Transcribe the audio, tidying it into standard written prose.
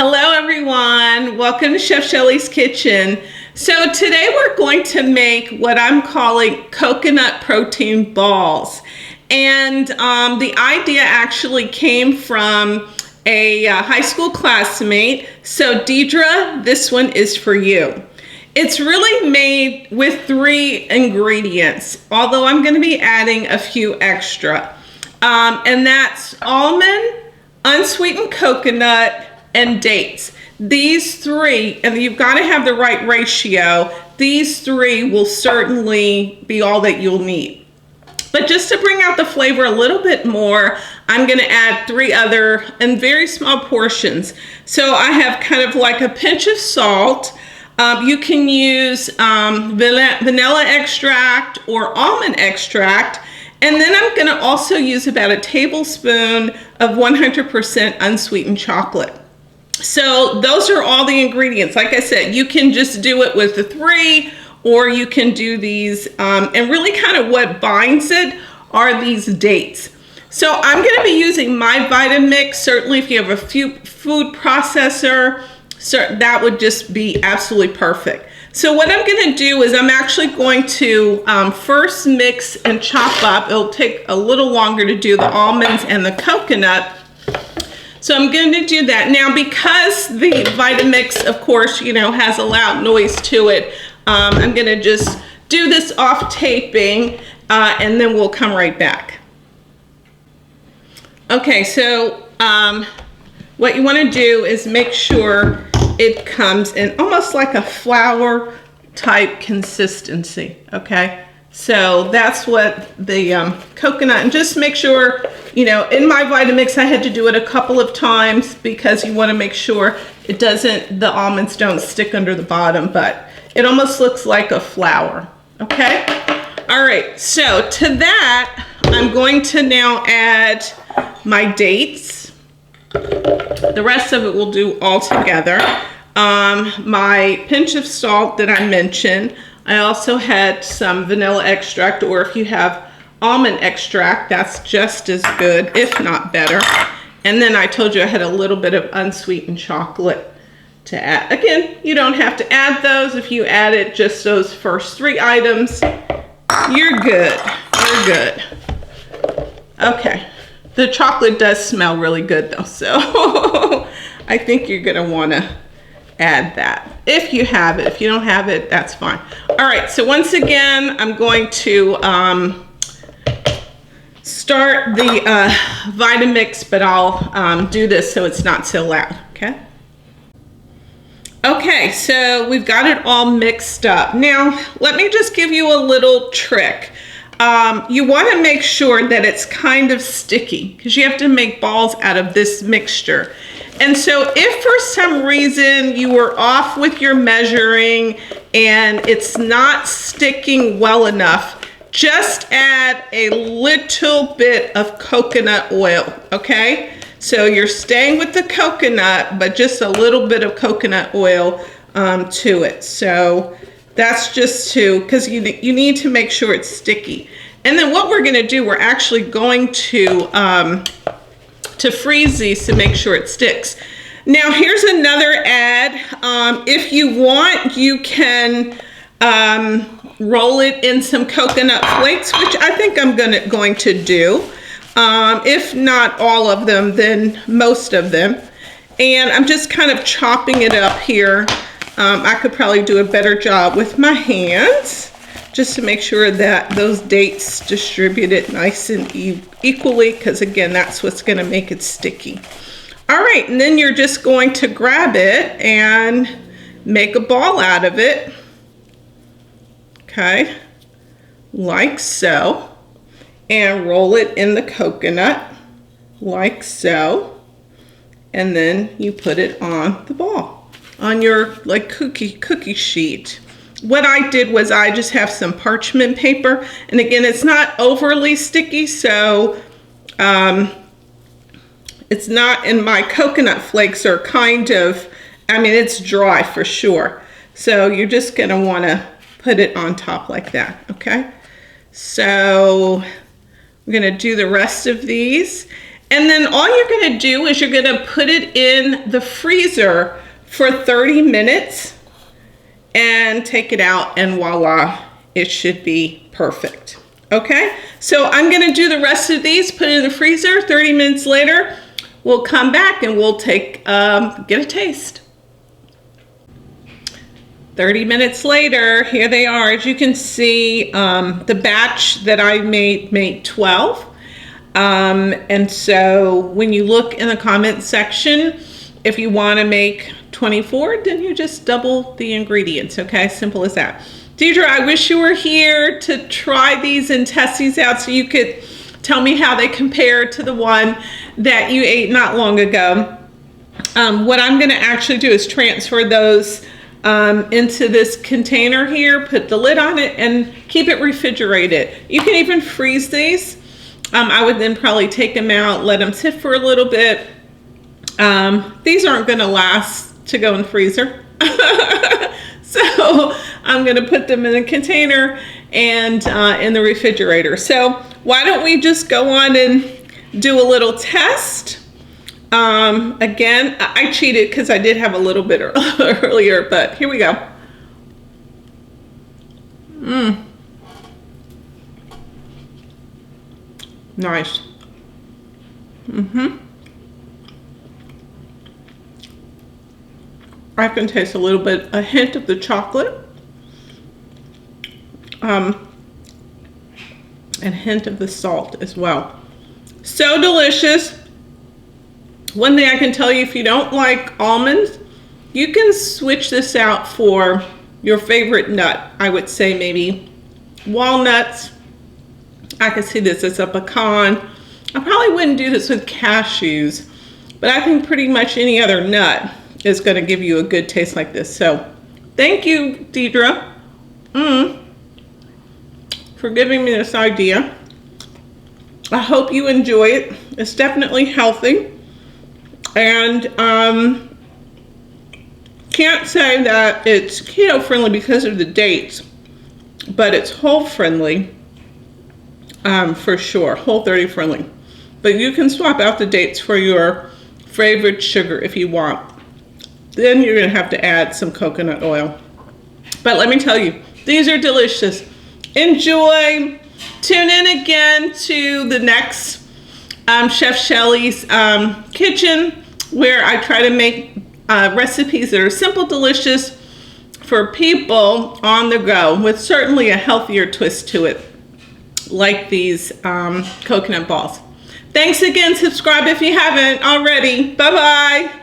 Hello everyone, welcome to Chef Shelley's Kitchen. So today we're going to make what I'm calling coconut protein balls. And the idea actually came from a high school classmate. So Deidra, this one is for you. It's really made with 3 ingredients, although I'm going to be adding a few extra. And that's almond, unsweetened coconut, and dates. These 3, and you've got to have the right ratio, these 3 will certainly be all that you'll need. But just to bring out the flavor a little bit more, I'm going to add 3 other in very small portions. So I have kind of like a pinch of salt. You can use vanilla extract or almond extract. And then I'm going to also use about a tablespoon of 100% unsweetened chocolate. So those are all the ingredients. Like I said, you can just do it with the 3, or you can do these, and really kind of what binds it are these dates. So I'm going to be using my Vitamix. Certainly if you have a food processor, that would just be absolutely perfect. So what I'm going to do is I'm actually going to first mix and chop up. It'll take a little longer to do the almonds and the coconut. So I'm going to do that. Now, because the Vitamix, of course, has a loud noise to it, I'm going to just do this off taping, and then we'll come right back. Okay, so what you want to do is make sure it comes in almost like a flour type consistency, okay? So that's what the coconut, and just make sure, in my Vitamix I had to do it a couple of times because you want to make sure the almonds don't stick under the bottom, but it almost looks like a flour, okay? All right, so to that, I'm going to now add my dates. The rest of it we'll do all together. My pinch of salt that I mentioned. I also had some vanilla extract, or if you have almond extract, that's just as good, if not better. And then I told you I had a little bit of unsweetened chocolate to add. Again, you don't have to add those. If you added just those first 3 items, you're good. You're good. Okay. The chocolate does smell really good though, so I think you're gonna wanna add that if you have it. If you don't have it, that's fine. All right, so once again, I'm going to start the Vitamix, but I'll do this so it's not so loud, okay? Okay, so we've got it all mixed up. Now, let me just give you a little trick. You want to make sure that it's kind of sticky because you have to make balls out of this mixture. And so if for some reason you were off with your measuring and it's not sticking well enough, just add a little bit of coconut oil, okay? So you're staying with the coconut, but just a little bit of coconut oil to it. So that's just because you need to make sure it's sticky. And then what we're going to do, we're actually going to freeze these to make sure it sticks. Now here's another ad. If you want, you can roll it in some coconut flakes, which I think I'm going to do. If not all of them, then most of them. And I'm just kind of chopping it up here. I could probably do a better job with my hands, just to make sure that those dates distribute it nice and equally, because again, that's what's going to make it sticky. All right, and then you're just going to grab it and make a ball out of it, okay, like so, and roll it in the coconut, like so, and then you put it on the ball, on your like cookie sheet. What I did was I just have some parchment paper, and again, it's not overly sticky, so it's not, and my coconut flakes are kind of, it's dry for sure. So you're just gonna wanna put it on top like that, okay? So we're gonna do the rest of these. And then all you're going to do is you're going to put it in the freezer for 30 minutes and take it out, and voila, it should be perfect. Okay, so I'm going to do the rest of these, put it in the freezer. 30 minutes later, we'll come back and we'll take get a taste. 30 minutes later, here they are. As you can see, the batch that I made 12. And so when you look in the comment section, if you want to make 24, then you just double the ingredients. Okay, simple as that. Deidra, I wish you were here to try these and test these out so you could tell me how they compare to the one that you ate not long ago. What I'm going to actually do is transfer those into this container here, put the lid on it, and keep it refrigerated. You can even freeze these. I would then probably take them out, let them sit for a little bit. These aren't going to last to go in the freezer. So I'm going to put them in a container and in the refrigerator. So why don't we just go on and do a little test. Again, I cheated because I did have a little bit earlier, but here we go. Nice. I can taste a hint of the chocolate, and a hint of the salt as well. So delicious. One thing I can tell you, if you don't like almonds, you can switch this out for your favorite nut. I would say maybe walnuts. I can see this as a pecan. I probably wouldn't do this with cashews, but I think pretty much any other nut is going to give you a good taste like this. So thank you, Deidra, for giving me this idea. I hope you enjoy it. It's definitely healthy, and can't say that it's keto friendly because of the dates, but it's whole friendly, for sure, Whole30 friendly. But you can swap out the dates for your favorite sugar if you want. Then you're going to have to add some coconut oil. But let me tell you, these are delicious. Enjoy. Tune in again to the next Chef Shelley's kitchen, where I try to make recipes that are simple, delicious for people on the go, with certainly a healthier twist to it, like these coconut balls. Thanks again. Subscribe if you haven't already. Bye-bye.